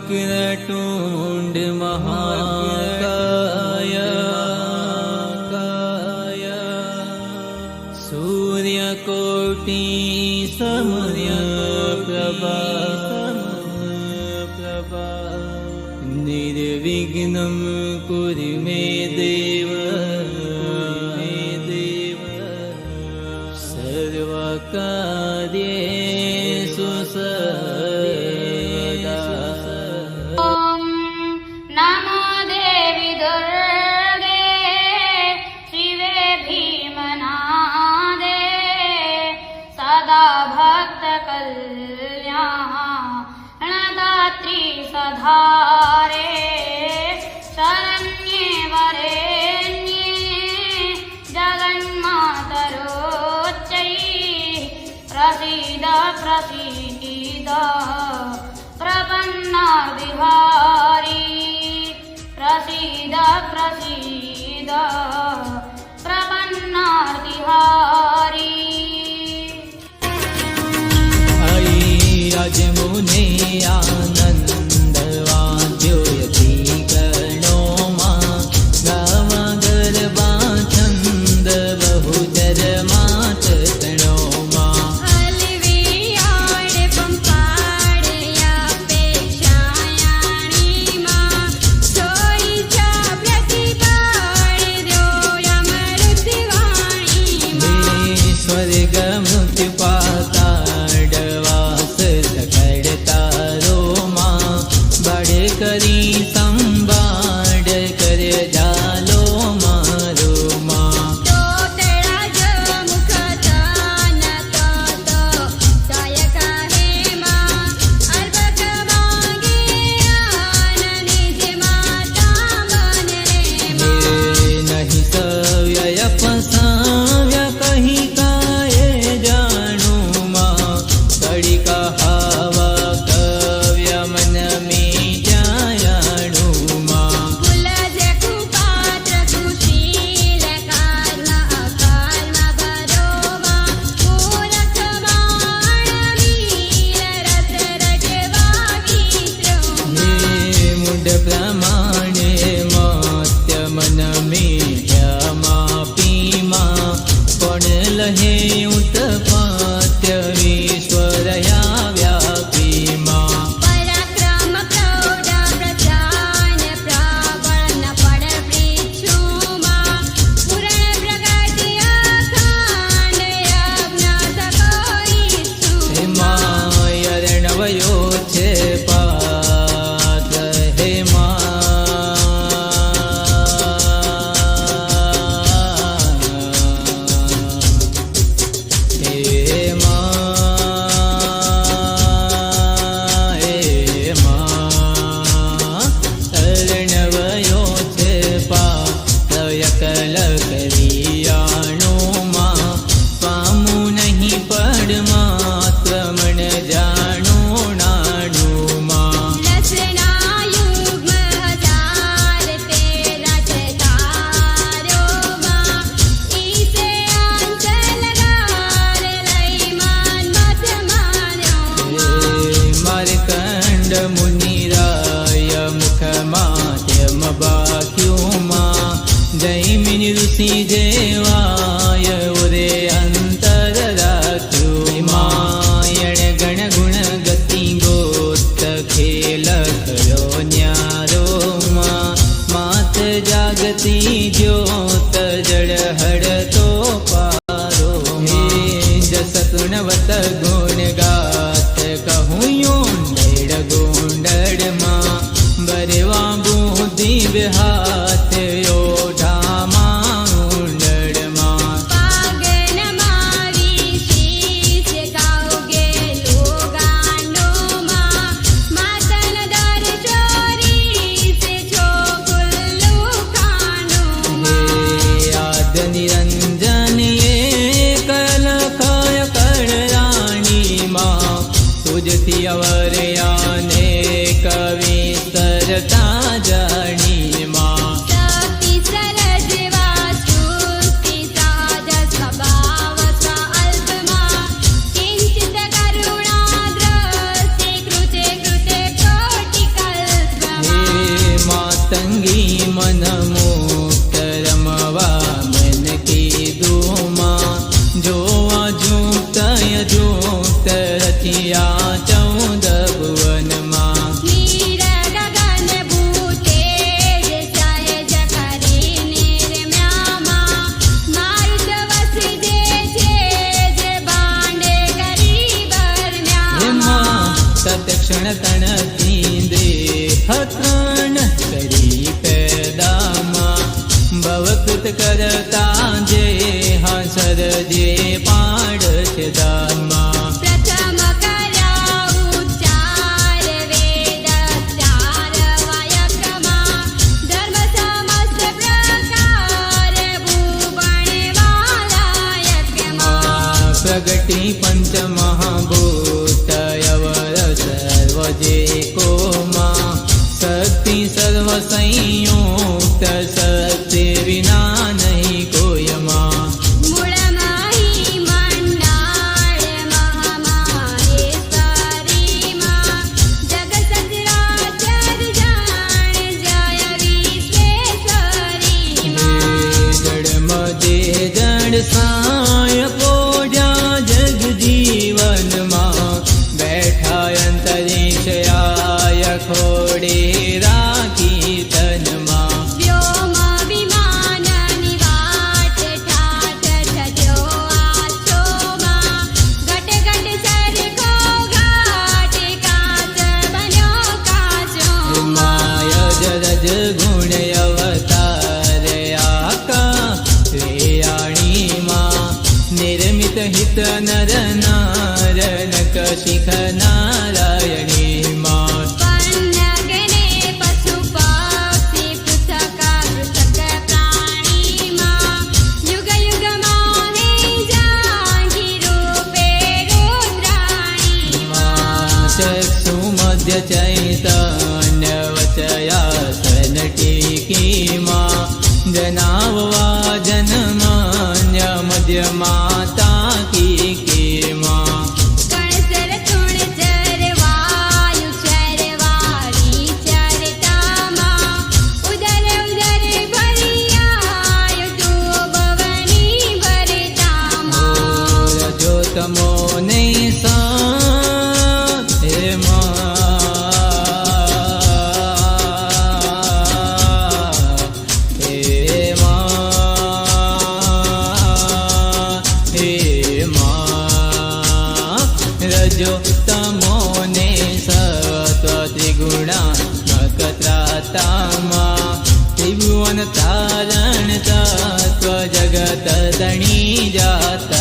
वक्रतुण्ड महाकाय सूर्यकोटि समप्रभा निर्विघ्नं कुरु मे देव सर्वकार्येषु सर्वदा। ॐ नमो देवी दुर्गे शिवे भीमनादे सदा भक्तकल्याणदात्री सधारे शरण्ये वरेण्ये जगन्मातरोच्चै प्रसीद प्रसीद प्रपन्नार्तिहारी प्रसीद प्रसीद प्रपन्नार्तिहारी। आई आज मुने आनंद वाद्योयति कर्णो मां गावा गरबा छंद बहुचर मात तणो मां स्वर्ग मुक्ति पाताड़वास सकड़तारो मां बड़े करी संबाड़ कर जालो मारो मां नहीं सव्यय पसाव्य कहीं काये जानू मां कड़ी का हवा कव्य मन में जायाणू मां मुंड प्रमाणे मत्य मन में क्षमा पीमा पण लहे उत्पात्य ईश्वरया व्यापी मां हे मायर्णवयो छे पात हे अर्णवयो छे पातयकल करियाणो मां पामू नहीं पड़ मात्र मन जाणो नाणो मां मार्कंड मुनिराय मुख माध्यम बाक्यो मां जैमिन ऋषि जेवाय उरे अंतर राख्यो मायण गण गुण गति गोत खेल करो न्यारो मां मात जागती ज्योत जड़ हड़ तो पारो हे जस गुणवत गुण गात कहूँ योंडड़ गोंडड़ मां बरवा बुद्धि विहात योढ़ा मां उंडड़ मां आद निरंजन ये कल काय कर रानी मां तुझती अवरयाने कवि सरता जानी मां किंचित करुणा दृष्टि कृते कृते को સતક્ષણ તણતી દેહ ત્રણ કરી પેદામાં ભવકૃત કરતા જે હાંસર જે પાડ છે દામાં પ્રથમ કર્યા ઉચ્ચાર વેદ ચાર વાયકમાં ધર્મ સમસ્ત પ્રકાર ભૂપણ વાલાયકમાં પ્રગટી પંચ મહાભૂત અવર સર્વ જે કોમાં શક્તિ સર્વ સંયુક્ત શક્તિ વિના નહીં કોયમાં મૂળમાહી મંડાળ મહામાહેશ્વરીમાં જગ સચરાચર જાણ જય વિશ્વેશ્વરીમાં જડમદે જડ સાય પોઢ્યા જગ જીવનમાં બેઠા અંતરિક્ષયાય ખોડે રાખી તનમાં વ્યોમ વિમાનની વાટ ઠાઠ ઠઠ્યો આછોમાં ઘટ ઘટ સરખો ઘાટ કાચ બન્યો કાચોમાં માય જરજ ગુણ અવતાર આકા શ્રેયાણીમાં નિર્મિત હિત નર નારનક શિખ નારાયણીમાં પન્નગને પશુ પક્ષી પૃથકા પૃથક પ્રાણીમાં યુગ યુગમાં હે જાગી રૂપે રુદ્રાણીમાં ચક્ષુ મધ્ય ચૈતન્ય વચયાસન ટીકીમાં જનાવવા જનમાન્ય મધ્ય માતા કીકીમાં કણસર તુણચર વાયુ ચરવારી ચરતામાં ઉદર ઉદર ભરિયાયુ તું ભવની ભરતામાં રજો તમો નહીં સા હે રજો તમોને સત્વ ત્રિગુણાત્મક ત્રાતામાં ત્રિભુવન તારણ તત્વ જગત ધણી જાત